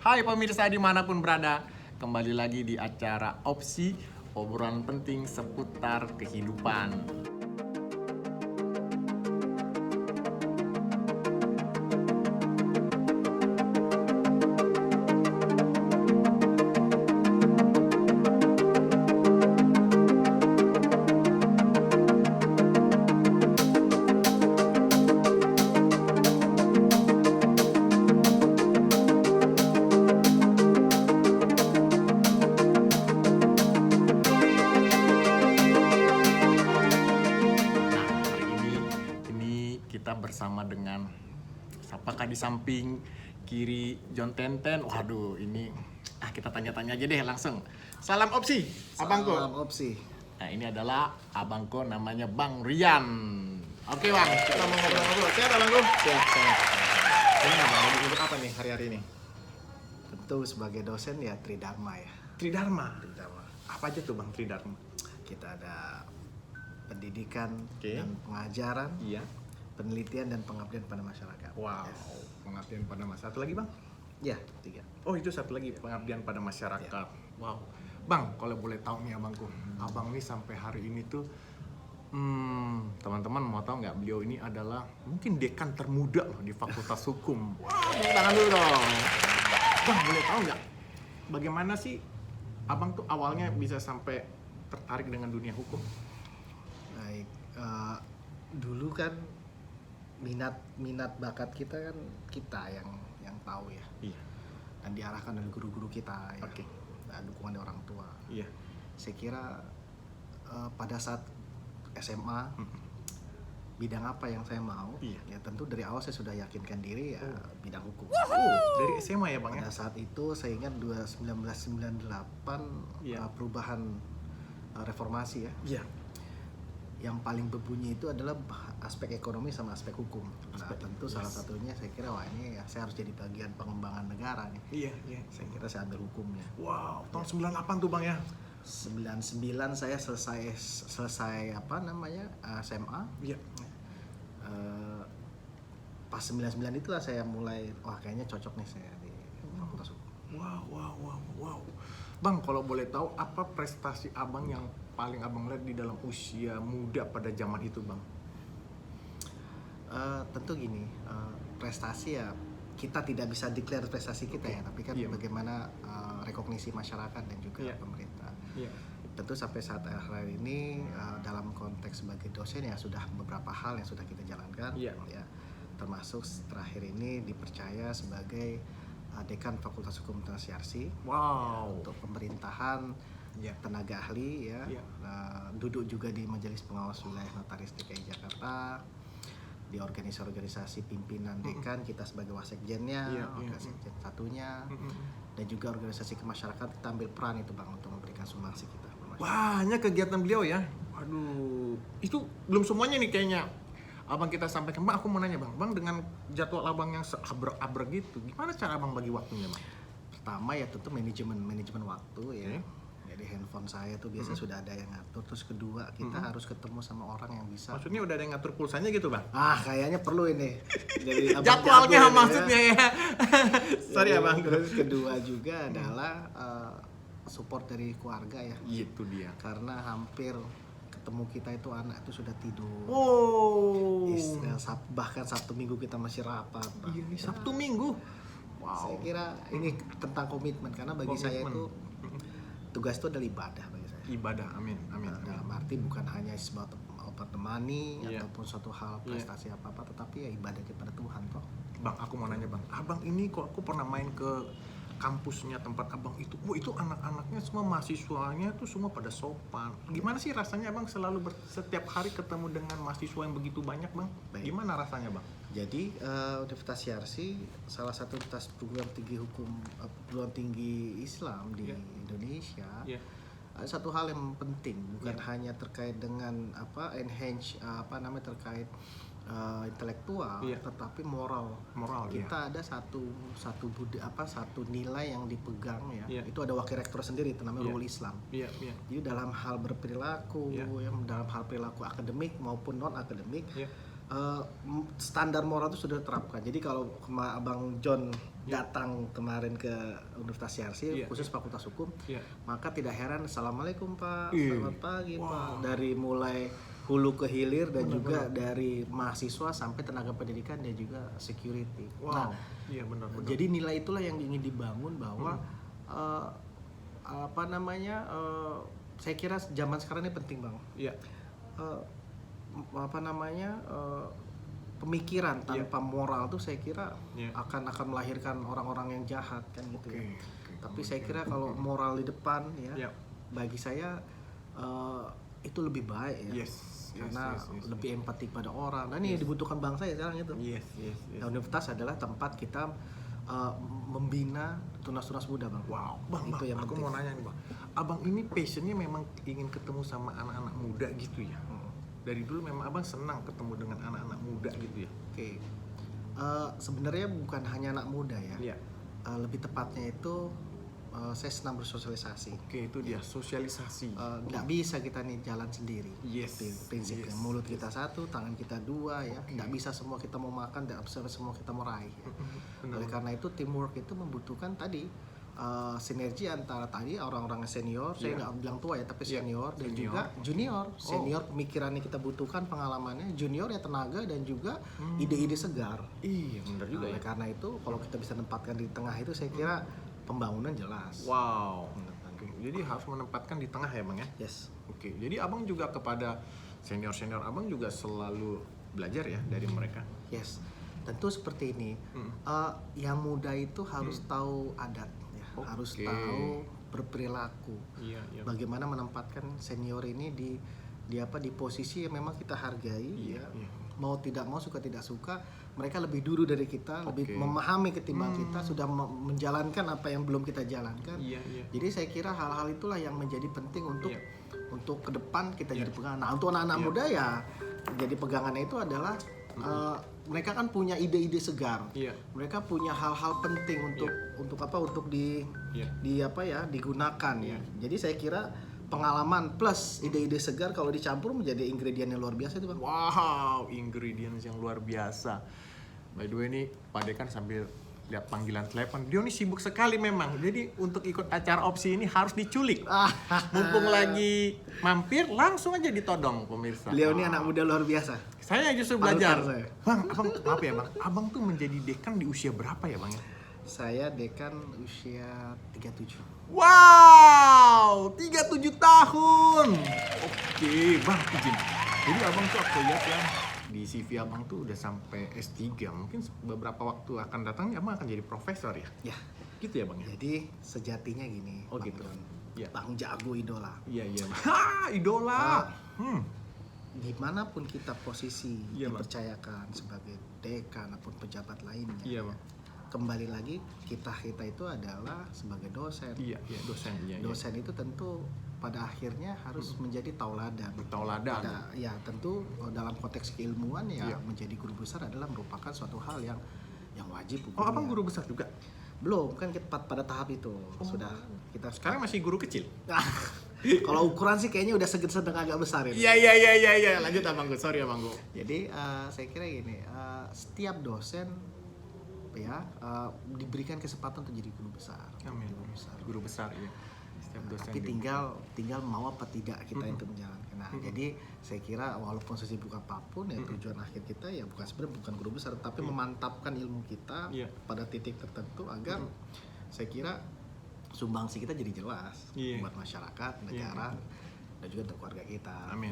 Hai pemirsa dimanapun berada, kembali lagi di acara Opsi, obrolan penting seputar kehidupan. Nah, hari ini kita bersama dengan siapakah di samping kiri John Tenten. Waduh, ini kita tanya-tanya aja deh langsung. Salam Opsi, abangku. Salam opsi. Nah, ini adalah abangku namanya Bang Rian. Oke Bang, kita mau ngobrol-ngobrol. Sehat abangku? Siap. Ini abang lagi sibuk apa nih hari-hari ini? Tentu sebagai dosen ya Tridharma ya. Tridharma. Tridharma. Apa aja tuh Bang Tridharma? Kita ada pendidikan Oke. dan pengajaran, Iya. penelitian dan pengabdian pada masyarakat. Wow, Yes. pengabdian pada masyarakat. Satu lagi Bang? Ya, 3. Oh itu satu lagi pengabdian pada masyarakat. Wow, Bang kalau boleh tahu nih abangku, abang nih sampai hari ini tuh, teman-teman mau tahu nggak beliau ini adalah mungkin dekan termuda loh di Fakultas Hukum. Wow, tepuk tangan dulu dong. Bang boleh tahu nggak, bagaimana sih abang tuh awalnya bisa sampai tertarik dengan dunia hukum? Baik, dulu kan minat bakat kita kan kita yang tahu ya, Iya. dan diarahkan oleh guru-guru kita ya. Oke. Dan dukungan dari orang tua. Iya. Saya kira pada saat SMA bidang apa yang saya mau, Iya. ya tentu dari awal saya sudah yakinkan diri ya bidang hukum. Dari SMA ya Bang ya? Pada saat itu saya ingat 1998 Iya. Perubahan reformasi ya. Iya. Yang paling berbunyi itu adalah aspek ekonomi sama aspek hukum. Nah, Aspek, tentu yes. salah satunya saya kira wah ini ya saya harus jadi bagian pengembangan negara nih. Iya, iya. Saya kira saya ambil hukumnya. Wow, tahun 98 tuh Bang ya? 99 saya selesai apa namanya SMA. Iya. Pas 99 itulah saya mulai wah kayaknya cocok nih saya di Fakultas Hukum. Wow. Bang, kalau boleh tahu apa prestasi abang yang paling abang lihat di dalam usia muda pada zaman itu, Bang? Tentu gini, prestasi ya kita tidak bisa declare prestasi kita ya, tapi kan Iya. bagaimana rekognisi masyarakat dan juga Iya. pemerintah. Iya. Tentu sampai saat akhir ini dalam konteks sebagai dosen ya sudah beberapa hal yang sudah kita jalankan. Iya. Ya, termasuk terakhir ini dipercaya sebagai dekan Fakultas Hukum Transiarsi Wow. untuk pemerintahan, Iya. tenaga ahli ya. Iya. Duduk juga di Majelis Pengawas Wilayah Notaris DKI Jakarta, di organisasi pimpinan dekan kita sebagai wasekjennya, Iya, wasekjen satunya, Mm-mm. dan juga organisasi kemasyarakatan kita ambil peran itu Bang untuk memberikan sumbangsi kita. Banyak kegiatan beliau ya. Waduh, itu belum semuanya nih kayaknya. Abang kita sampaikan, Bang, aku mau nanya Bang, dengan jadwal abang yang seabrek-abrek gitu, gimana cara abang bagi waktunya Bang? Pertama ya tentu manajemen waktu ya. Oke. Jadi handphone saya tuh biasa sudah ada yang ngatur. Terus kedua kita harus ketemu sama orang yang bisa. Maksudnya udah ada yang ngatur pulsanya gitu Bang? Kayaknya perlu ini. Jadi abang Jadwalnya jago ini maksudnya ya. Sorry Jadi, Abang. Terus kedua juga adalah support dari keluarga ya. Itu dia. Karena hampir ketemu kita itu anak itu sudah tidur. Wow. Bahkan Sabtu Minggu kita masih rapat. Bang. Iya, nih Sabtu Minggu. Saya kira ini tentang komitmen karena bagi saya Komitmen. itu tugas itu adalah ibadah bagi saya. Ibadah, amin. Dalam arti bukan hanya sebuah obat temani Iya. ataupun suatu hal prestasi apa-apa, tetapi ya ibadah kepada Tuhan toh. Bang, aku mau nanya Bang. Abang ini kok aku pernah main ke kampusnya tempat abang itu. Wah, itu anak-anaknya semua mahasiswanya tuh semua pada sopan. Gimana sih rasanya Bang selalu setiap hari ketemu dengan mahasiswa yang begitu banyak Bang? Baik. Gimana rasanya Bang? Jadi Universitas Yarsi salah satu universitas perguruan tinggi Islam di Iya. Indonesia. Iya. Ada satu hal yang penting bukan hanya terkait dengan terkait intelektual, Iya. tetapi moral. Moral ya. Kita ada satu nilai yang dipegang ya. Iya. Itu ada wakil rektor sendiri itu namanya Iya. Ruhul Islam. Iya, iya. Jadi dalam hal berperilaku, Iya. dalam hal perilaku akademik maupun non akademik, Iya. standar moral itu sudah diterapkan. Jadi kalau Abang John datang kemarin ke Universitas Yarsi, khusus Fakultas Hukum, maka tidak heran, Assalamualaikum Pak, selamat pagi Pak. Dari mulai hulu ke hilir dan juga dari mahasiswa sampai tenaga pendidikan dan juga security. Nah, benar. jadi nilai itulah yang ingin dibangun bahwa saya kira zaman sekarang ini penting Bang. Pemikiran tanpa moral tuh saya kira akan melahirkan orang-orang yang jahat kan gitu ya. Tapi saya kira kalau moral di depan bagi saya itu lebih baik ya. Karena lebih empati pada orang. Dan ini yang dibutuhkan bangsa ya sekarang itu. Nah, universitas adalah tempat kita membina tunas-tunas muda Bang. Bang, itu yang aku penting. mau nanya nih Bang. Abang ini passionnya memang ingin ketemu sama anak-anak muda gitu ya? Dari dulu memang abang senang ketemu dengan anak-anak muda gitu ya? Sebenarnya bukan hanya anak muda ya. Lebih tepatnya itu saya senang bersosialisasi. Itu dia sosialisasi. Nggak bisa kita nih jalan sendiri. Prinsipnya mulut kita satu, tangan kita dua ya. Nggak bisa semua kita mau makan, nggak bisa semua kita mau raih. Ya. Oleh karena itu teamwork itu membutuhkan tadi sinergi antara tadi orang-orang senior, saya nggak bilang tua ya, tapi senior dan juga junior. Senior pemikirannya kita butuhkan, pengalamannya, junior ya tenaga dan juga ide-ide segar. Iya, benar juga ya. Karena itu kalau kita bisa tempatkan di tengah itu saya kira pembangunan jelas. Jadi harus menempatkan di tengah ya Bang ya? Yes. Jadi abang juga kepada senior-senior abang juga selalu belajar ya dari mereka? Yes. Tentu seperti ini. Yang muda itu harus tahu adat. Harus tahu berperilaku. Bagaimana menempatkan senior ini di posisi yang memang kita hargai. Mau tidak mau, suka tidak suka, mereka lebih dulu dari kita, lebih memahami ketimbang kita, sudah menjalankan apa yang belum kita jalankan. Jadi saya kira hal-hal itulah yang menjadi penting untuk ke depan kita jadi pegangan. Nah, untuk anak-anak muda ya jadi pegangannya itu adalah mereka kan punya ide-ide segar. Mereka punya hal-hal penting untuk digunakan ya. Jadi saya kira pengalaman plus ide-ide segar kalau dicampur menjadi ingredient yang luar biasa itu Bang. Ingredients yang luar biasa. By the way nih, Pak Dekan sambil lihat panggilan telepon, dia nih sibuk sekali memang. Jadi untuk ikut acara opsi ini harus diculik. Mumpung lagi mampir, langsung aja ditodong pemirsa. Beliau ini anak muda luar biasa. Saya justru belajar. Bang, abang maaf ya Bang, abang tuh menjadi dekan di usia berapa ya Bang ya? Saya dekan usia 37. 37 tahun. Bang, izin. Jadi abang tuh aku lihat ya di CV abang tuh udah sampai S3. Mungkin beberapa waktu akan datang abang akan jadi profesor ya? Ya. Gitu ya Bang ya? Jadi sejatinya gini. Gitu. Bang Jago idola. Iya. Idola. Dimanapun kita posisi dipercayakan sebagai dekan ataupun pejabat lainnya. Bang. Kembali lagi kita itu adalah sebagai dosen. Dosen. Dosen itu tentu pada akhirnya harus menjadi tauladan. Ya tentu dalam konteks keilmuan menjadi guru besar adalah merupakan suatu hal yang wajib. Abang guru besar juga? Belum, kan kita pada tahap itu sudah kita sekarang masih guru kecil. Kalau ukuran sih kayaknya udah sedang agak besar ini. Iya. Lanjut Abang Gu. Sorry Abang Gu. Jadi saya kira gini, setiap dosen diberikan kesempatan untuk jadi guru besar. Amin. Guru besar ya. Setiap dosen. Tapi tinggal mau apa tidak kita untuk menjalankan. Nah, jadi saya kira walaupun sesibuk apapun ya tujuan akhir kita ya bukan guru besar, tapi memantapkan ilmu kita pada titik tertentu agar saya kira sumbangsi kita jadi jelas buat masyarakat, negara dan juga untuk keluarga kita. Amin.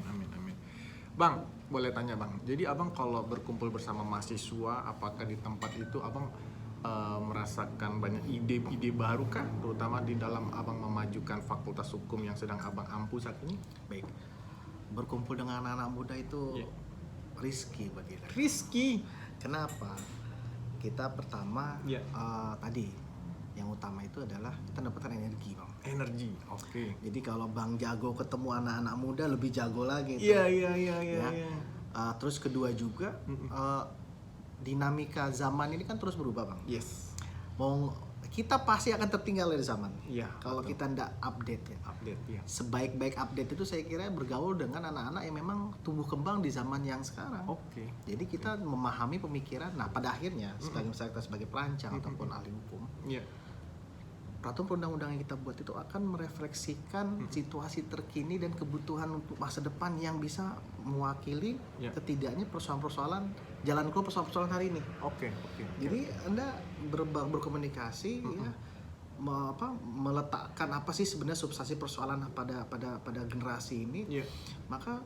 Bang, boleh tanya Bang. Jadi Abang kalau berkumpul bersama mahasiswa, apakah di tempat itu Abang merasakan banyak ide-ide baru kah? Terutama di dalam Abang memajukan fakultas hukum yang sedang Abang ampu saat ini? Baik. Berkumpul dengan anak-anak muda itu risky bagi kita. Risky? Kenapa? Kita pertama tadi yang utama itu adalah kita dapatkan energi Bang. Energi, oke. Jadi kalau Bang Jago ketemu anak-anak muda lebih jago lagi. Iya. Terus kedua juga dinamika zaman ini kan terus berubah Bang. Yes. Mau kita pasti akan tertinggal dari zaman. Iya, Kalau betul. kita ndak update ya. Update ya. Sebaik-baik update itu saya kira bergaul dengan anak-anak yang memang tumbuh kembang di zaman yang sekarang. Oke. Jadi kita memahami pemikiran. Nah, pada akhirnya sebagai misalnya kita sebagai perancang ataupun ahli hukum, Iya. peraturan perundang-undang yang kita buat itu akan merefleksikan situasi terkini dan kebutuhan untuk masa depan yang bisa mewakili Ya. setidaknya persoalan-persoalan jalan keluar persoalan-persoalan hari ini. Oke. Jadi Anda berkomunikasi ya meletakkan apa sih sebenarnya substansi persoalan pada generasi ini. Iya. Maka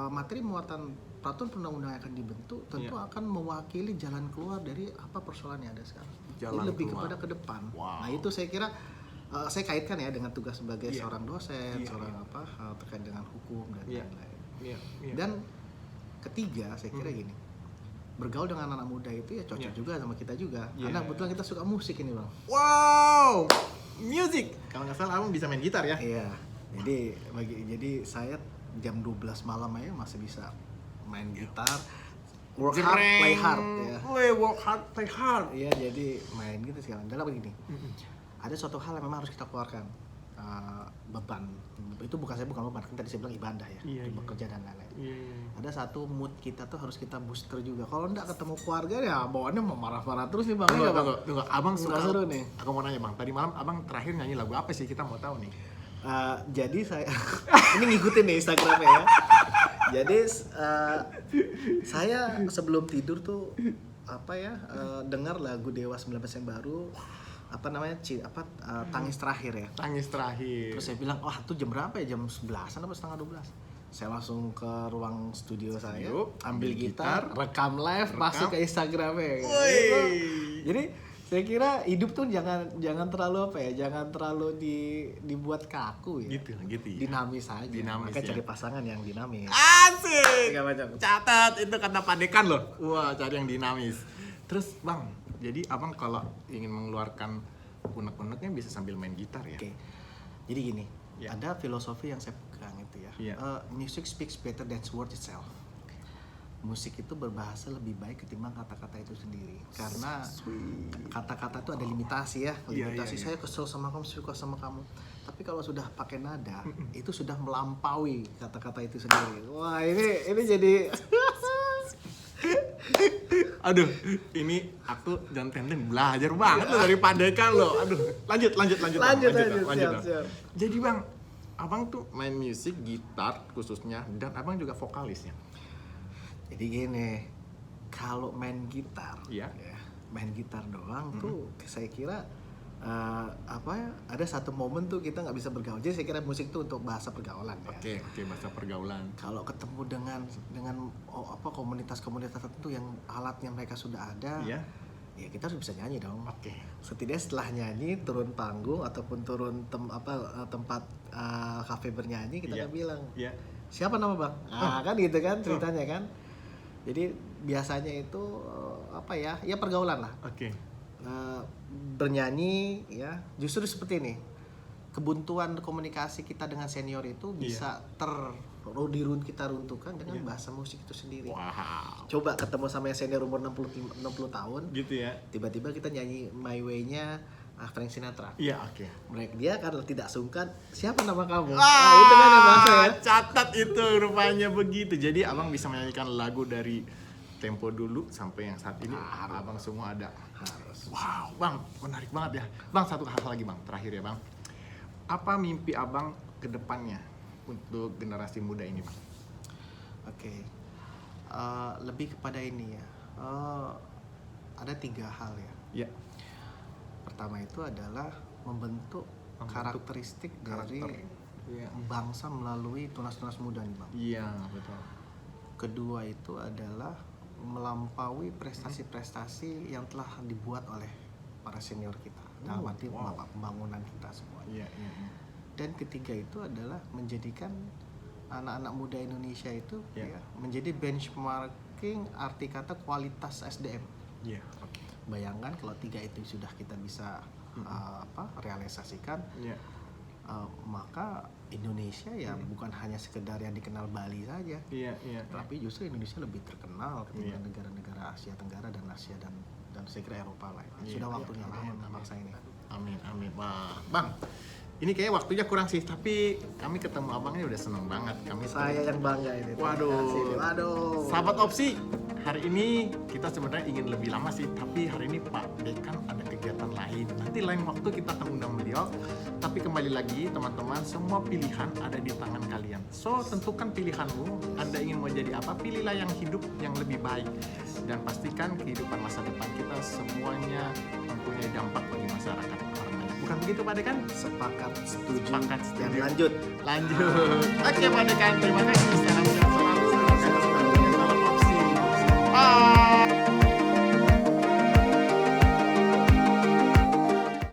materi muatan peraturan perundang-undang yang akan dibentuk tentu akan mewakili jalan keluar dari apa persoalan yang ada sekarang. Jadi lebih kepada ke depan. Wow. Nah, itu saya kira saya kaitkan ya dengan tugas sebagai seorang dosen, Iya, seorang terkait dengan hukum dan lain-lain. Iya. Dan ketiga saya kira gini, bergaul dengan anak muda itu ya cocok juga sama kita juga. Iya. Karena kebetulan kita suka musik ini bang. Wow, music. Kalau nggak salah abang bisa main gitar ya? Iya. Jadi saya jam 12 malam aja masih bisa main gitar. Work hard, play hard ya. Work hard, play hard. Iya, jadi main gitu sekarang. Dalam begini, ada suatu hal yang memang harus kita keluarkan. Beban. Itu bukan beban, kan tadi saya bilang ibadah ya. Iya, iya. Bekerja dan lain-lain. Iya. Ada satu mood kita tuh harus kita booster juga. Kalau enggak ketemu keluarga ya bawaannya mau marah-marah terus nih bang. Iya, Bang? Tunggu. Abang suka Nggak seru nih. Aku mau nanya bang. Tadi malam abang terakhir nyanyi lagu apa sih? Kita mau tahu nih. Jadi saya ini ngikutin nih Instagramnya ya. Jadi saya sebelum tidur tuh dengar lagu Dewa 19 yang baru Tangis Terakhir ya. Tangis terakhir. Terus saya bilang, wah itu jam berapa ya? Jam 11-an apa setengah 12? Saya langsung ke ruang studio saya, ambil gitar, rekam live, masuk ke Instagramnya. Gitu. Jadi saya kira hidup tuh jangan terlalu jangan terlalu dibuat kaku ya. Gitu ya. Dinamis aja. Makanya cari pasangan yang dinamis. Asik. Tiga macam. Catat itu kata Pak Dekan loh. Wah, cari yang dinamis. Terus bang, jadi abang kalau ingin mengeluarkan unek-uneknya bisa sambil main gitar ya? Oke. Jadi gini, ada filosofi yang saya pegang itu ya. Music speaks better than words itself. Musik itu berbahasa lebih baik ketimbang kata-kata itu sendiri. Karena kata-kata itu ada limitasi ya. Limitasi saya kesel sama kamu, suka sama kamu. Tapi kalau sudah pakai nada, itu sudah melampaui kata-kata itu sendiri. Wah, ini jadi Aduh, ini aku dan Tenten belajar banget loh dari Pak Dekan loh. Aduh, lanjut. Siap. Jadi bang, abang tuh main musik, gitar khususnya, dan abang juga vokalisnya. Jadi gini, kalau main gitar, main gitar doang tuh saya kira ada satu momen tuh kita nggak bisa bergaul. Jadi saya kira musik tuh untuk bahasa pergaulan ya. Oke, bahasa pergaulan. Kalau ketemu dengan komunitas-komunitas tertentu yang alatnya mereka sudah ada, ya kita harus bisa nyanyi dong. Oke. Setidaknya setelah nyanyi turun panggung ataupun turun tempat kafe bernyanyi kita bilang, siapa nama bang? Kan gitu kan ceritanya kan. Jadi biasanya itu ya pergaulan lah. Oke. Bernyanyi ya justru seperti ini, kebuntuan komunikasi kita dengan senior itu bisa kita runtuhkan dengan bahasa musik itu sendiri. Wow. Coba ketemu sama yang senior umur 60 tahun Gitu ya. Tiba-tiba kita nyanyi My Way-nya Frank Sinatra. Iya, oke. Dia kan tidak sungkan, siapa nama kamu? Itu kan yang bahasa ya. Catat itu rupanya begitu. Jadi abang bisa menyanyikan lagu dari tempo dulu sampai yang saat ini. Abang semua ada. Harus. Wow, bang, menarik banget ya. Bang, satu hal lagi bang, terakhir ya bang. Apa mimpi abang ke depannya untuk generasi muda ini bang? Oke. Lebih kepada ini ya. Ada 3 hal ya. Ya. Pertama itu adalah membentuk karakteristik dari bangsa melalui tunas-tunas muda nih bang. Iya, betul. Kedua itu adalah melampaui prestasi-prestasi yang telah dibuat oleh para senior kita dalam arti pembangunan kita semua. Iya. Dan ketiga itu adalah menjadikan anak-anak muda Indonesia itu menjadi benchmarking arti kata kualitas SDM. Iya, oke. Bayangkan kalau 3 itu sudah kita bisa realisasikan, maka Indonesia bukan hanya sekedar yang dikenal Bali saja, Iya. tapi justru Indonesia lebih terkenal ketimbang negara-negara Asia Tenggara dan Asia dan dan saya kira Eropa lah. Iya, Sudah iya, waktunya amin, lawan amin. bangsa ini. Amin, amin. Wah, Bang, ini kayaknya waktunya kurang sih, tapi kami ketemu abangnya udah seneng banget. Kami Saya yang bangga ini. Waduh. Waduh. Sahabat Opsi, hari ini kita sebenarnya ingin lebih lama sih, tapi hari ini Pak Dekan ada kegiatan lain. Nanti lain waktu kita akan undang beliau. Tapi kembali lagi teman-teman, semua pilihan ada di tangan kalian. So, tentukan pilihanmu. Anda ingin mau jadi apa? Pilihlah yang hidup yang lebih baik. Dan pastikan kehidupan masa depan kita semuanya mempunyai dampak bagi masyarakat orang banyak. Bukan begitu Pak Dekan? Sepakat, setuju. Sepakat, Dan setuju. lanjut. Lanjut. Oke Pak Dekan, terima kasih. Salam sehat.